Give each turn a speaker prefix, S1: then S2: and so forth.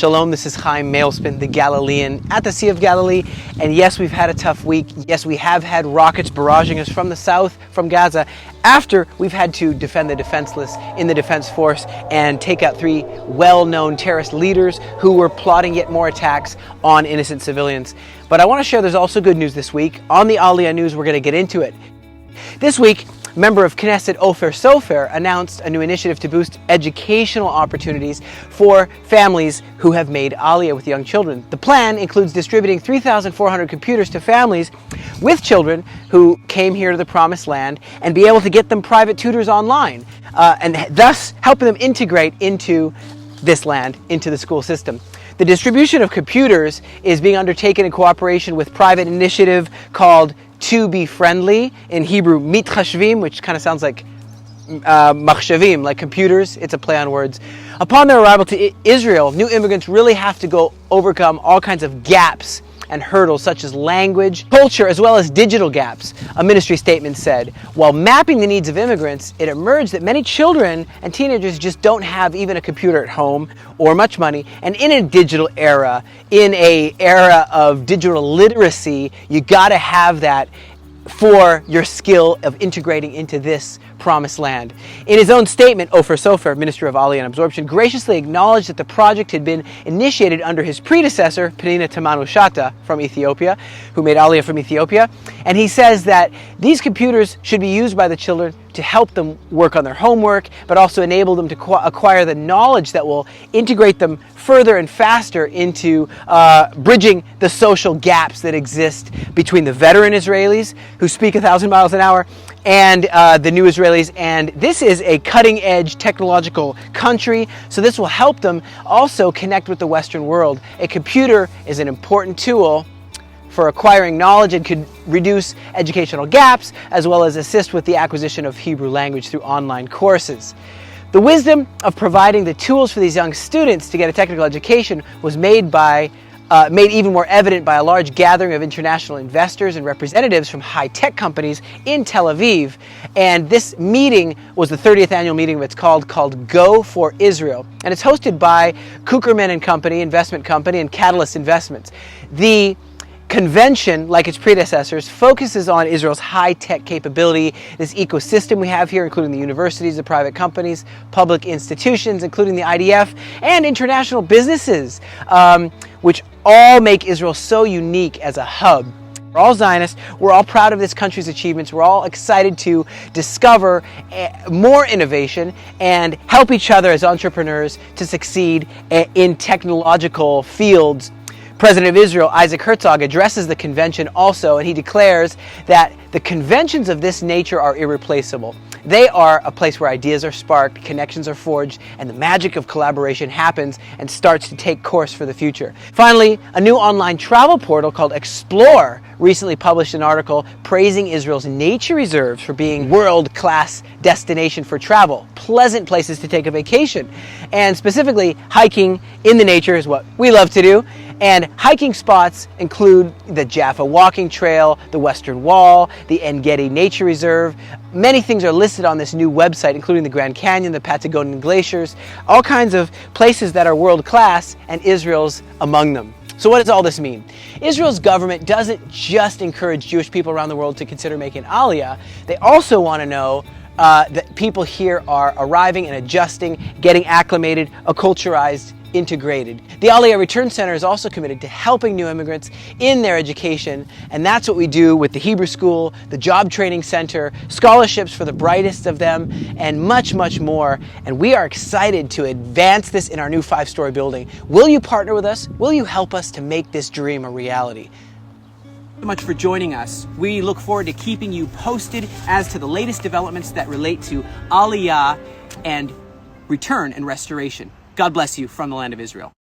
S1: Shalom, this is Chaim Mailspin, the Galilean at the Sea of Galilee. And yes, we've had a tough week. Yes, we have had rockets barraging us from the south, from Gaza, after we've had to defend the defenseless in the Defense Force and take out 3 well-known terrorist leaders who were plotting yet more attacks on innocent civilians. But I want to share there's also good news this week. On the Aliyah news, we're going to get into it. This week, member of Knesset Ofer Sofer announced a new initiative to boost educational opportunities for families who have made Aliyah with young children. The plan includes distributing 3,400 computers to families with children who came here to the Promised Land and be able to get them private tutors online and thus helping them integrate into this land, into the school system. The distribution of computers is being undertaken in cooperation with private initiative called To Be Friendly, in Hebrew mitchashvim, which kind of sounds like machshavim, like computers. It's a play on words. Upon their arrival to Israel, new immigrants really have to overcome all kinds of gaps and hurdles such as language, culture, as well as digital gaps, a ministry statement said. While mapping the needs of immigrants, it emerged that many children and teenagers just don't have even a computer at home or much money. And in a digital era, in an era of digital literacy, you gotta have that for your skill of integrating into this promised land. In his own statement, Ofer Sofer, Minister of Aliyah and Absorption, graciously acknowledged that the project had been initiated under his predecessor, Penina Tamanu-Shata from Ethiopia, who made Aliyah from Ethiopia. And he says that these computers should be used by the children to help them work on their homework, but also enable them to acquire the knowledge that will integrate them further and faster into bridging the social gaps that exist between the veteran Israelis who speak 1,000 miles an hour and the new Israelis. And this is a cutting-edge technological country, so this will help them also connect with the Western world. A computer is an important tool for acquiring knowledge and could reduce educational gaps, as well as assist with the acquisition of Hebrew language through online courses. The wisdom of providing the tools for these young students to get a technical education was made even more evident by a large gathering of international investors and representatives from high-tech companies in Tel Aviv. And this meeting was the 30th annual meeting of its called Go for Israel. And it's hosted by Kuckerman and Company, investment company, and Catalyst Investments. The convention, like its predecessors, focuses on Israel's high-tech capability, this ecosystem we have here, including the universities, the private companies, public institutions, including the IDF, and international businesses, which all make Israel so unique as a hub. We're all Zionists. We're all proud of this country's achievements. We're all excited to discover more innovation and help each other as entrepreneurs to succeed in technological fields. President of Israel, Isaac Herzog, addresses the convention also, and he declares that the conventions of this nature are irreplaceable. They are a place where ideas are sparked, connections are forged, and the magic of collaboration happens and starts to take course for the future. Finally, a new online travel portal called Explore recently published an article praising Israel's nature reserves for being world-class destination for travel, pleasant places to take a vacation. And specifically, hiking in the nature is what we love to do. And hiking spots include the Jaffa Walking Trail, the Western Wall, the En-Gedi Nature Reserve. Many things are listed on this new website, including the Grand Canyon, the Patagonian glaciers, all kinds of places that are world-class, and Israel's among them. So what does all this mean? Israel's government doesn't just encourage Jewish people around the world to consider making Aliyah. They also want to know that people here are arriving and adjusting, getting acclimated, acculturized, integrated. The Aliyah Return Center is also committed to helping new immigrants in their education, and that's what we do with the Hebrew School, the Job Training Center, scholarships for the brightest of them, and much, much more. And we are excited to advance this in our new 5-story building. Will you partner with us? Will you help us to make this dream a reality? So much for joining us. We look forward to keeping you posted as to the latest developments that relate to Aliyah and return and restoration. God bless you from the land of Israel.